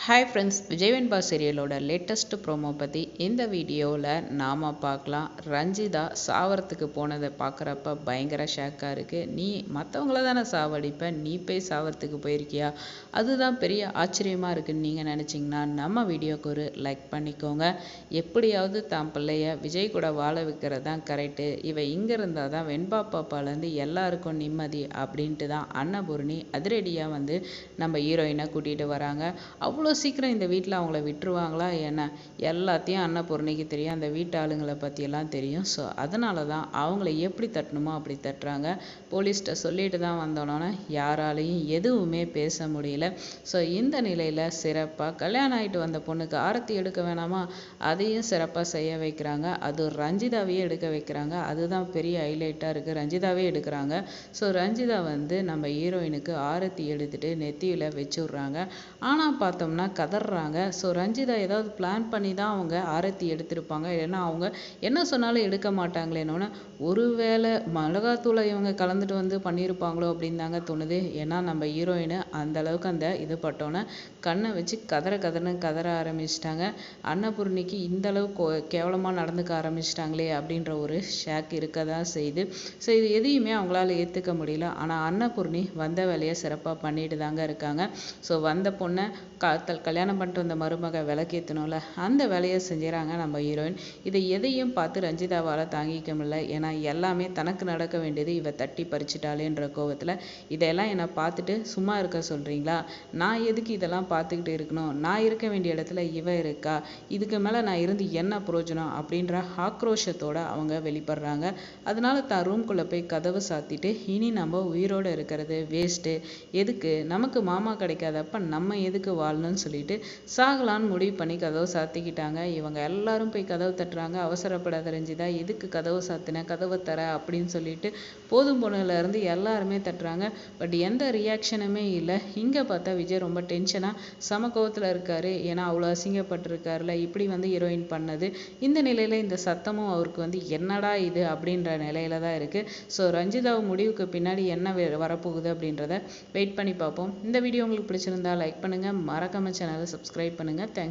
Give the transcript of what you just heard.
Hi friends, Vijay வெண்பா சீரியலோட latest promo பற்றி இந்த வீடியோவில் நாம் பார்க்கலாம். ரஞ்சிதா சாவறதுக்கு போனதை பார்க்குறப்ப பயங்கர ஷாக்காக இருக்குது. நீ மற்றவங்கள தானே சாவடிப்ப, நீ போய் சாவறதுக்கு போயிருக்கியா? அதுதான் பெரிய ஆச்சரியமாக இருக்குன்னு நீங்கள் நினச்சிங்கன்னா நம்ம வீடியோக்கு ஒரு லைக் பண்ணிக்கோங்க. எப்படியாவது தான் பிள்ளைய விஜய் கூட வாழ வைக்கிறது தான் கரெக்டு. இவ இங்கே இருந்தால் தான் வெண்பா பாப்பாலேருந்து எல்லாருக்கும் நிம்மதி அப்படின்ட்டு தான் அன்னபூர்ணி அதிரடியாக வந்து நம்ம ஹீரோயினை கூட்டிகிட்டு வராங்க. அவ்வளோ சீக்கிரம் இந்த வீட்டில் அவங்கள விட்டுருவாங்களா என்ன? எல்லாத்தையும் அன்னபூர்ணிக்கு தெரியும், அந்த வீட்டு ஆளுங்களை பற்றியெல்லாம் தெரியும். ஸோ அதனால தான் அவங்கள எப்படி தட்டணுமோ அப்படி தட்டுறாங்க. போலீஸ்கிட்ட சொல்லிட்டு தான் வந்தோன்னே யாராலையும் எதுவுமே பேச முடியல. ஸோ இந்த நிலையில் சிறப்பாக கல்யாணம் ஆகிட்டு வந்த பொண்ணுக்கு ஆரத்தி எடுக்க வேணாமா, அதையும் சிறப்பாக செய்ய வைக்கிறாங்க. அது ரஞ்சிதாவையே எடுக்க வைக்கிறாங்க. அதுதான் பெரிய ஹைலைட்டாக இருக்குது. ரஞ்சிதாவே எடுக்கிறாங்க. ஸோ ரஞ்சிதா வந்து நம்ம ஹீரோயினுக்கு ஆரத்தி எடுத்துட்டு நெத்தியில் வச்சு விட்றாங்க. ஆனால் பார்த்தோம்னா கதறாங்க. ஸோ ரஞ்சிதா ஏதாவது பிளான் பண்ணி தான் அவங்க ஆரத்தி எடுத்திருப்பாங்க, இல்லைன்னா அவங்க என்ன சொன்னாலும் எடுக்க மாட்டாங்களேன்னு ஒருவேளை மிளகாத்தூளை இவங்க கலந்துட்டு வந்து பண்ணியிருப்பாங்களோ அப்படின்னு தாங்க தோணுது. ஏன்னா நம்ம ஹீரோயின் அந்த அளவுக்கு அந்த இது பட்டோன்னே கண்ணை வச்சு கதறன்னு கதற ஆரம்பிச்சிட்டாங்க. அன்னபூர்ணிக்கு இந்த அளவுக்கு கேவலமாக நடந்துக்க ஆரம்பிச்சிட்டாங்களே அப்படின்ற ஒரு ஷாக் இருக்க தான் செய்யுது. ஸோ இது எதையுமே அவங்களால ஏற்றுக்க முடியல. ஆனால் அன்னபூர்ணி வந்த வேலையை சிறப்பாக பண்ணிட்டு தாங்க இருக்காங்க. ஸோ வந்த பொண்ணை கல்யாணம் பண்ணிட்டு வந்த மருமக விளக்கேற்றணும்ல, அந்த வேலையை செஞ்சுறாங்க நம்ம ஹீரோயின். இதை எதையும் பார்த்து ரஞ்சிதாவால் தாங்கிக்க முடியல. ஏன்னா எல்லாமே தனக்கு நடக்க வேண்டியது இவ தட்டி பறிச்சிட்டாலேன்ற கோவத்தில் இதெல்லாம் என்னை பார்த்துட்டு சும்மா இருக்க சொல்கிறீங்களா? நான் எதுக்கு இதெல்லாம் பார்த்துக்கிட்டு இருக்கணும்? நான் இருக்க வேண்டிய இடத்துல இவ இருக்கா, இதுக்கு மேலே நான் இருந்து என்ன பிரயோஜனம் அப்படின்ற ஆக்ரோஷத்தோட அவங்க வெளிப்படுறாங்க. அதனால தான் ரூம்குள்ளே போய் கதவை சாத்திட்டு இனி நம்ம உயிரோடு இருக்கிறது வேஸ்ட்டு, எதுக்கு நமக்கு மாமா கிடைக்காதப்ப நம்ம எதுக்கு வாழணும்னு சொல்லிட்டு சாகலான்னு முடிவு பண்ணி கதவை சாத்திக்கிட்டாங்க. இவங்க எல்லாரும் போய் கதவை தட்டுறாங்க. அவசரப்படாத ரஞ்சிதா, எதுக்கு கதவை சாத்தின, கதவை தர அப்படின்னு சொல்லிட்டு போதும் பொண்ணுல இருந்து எல்லாருமே தட்டுறாங்க. பட் எந்த ரியாக்ஷனுமே இல்லை. இங்கே பார்த்தா விஜய் ரொம்ப டென்ஷனாக சம கோவத்தில் இருக்காரு. ஏன்னா அவ்வளோ அசிங்கப்பட்டிருக்காருல இப்படி வந்து ஹீரோயின் பண்ணது. இந்த நிலையில் இந்த சத்தமும் அவருக்கு வந்து என்னடா இது அப்படின்ற நிலையில தான் இருக்குது. ஸோ ரஞ்சிதாவை முடிவுக்கு பின்னாடி என்ன வரப்போகுது அப்படின்றத வெயிட் பண்ணி பார்ப்போம். இந்த வீடியோ உங்களுக்கு பிடிச்சிருந்தா லைக் பண்ணுங்கள், மறக்காம சேனலை சப்ஸ்கிரைப் பண்ணுங்கள். தேங்க்ஸ்.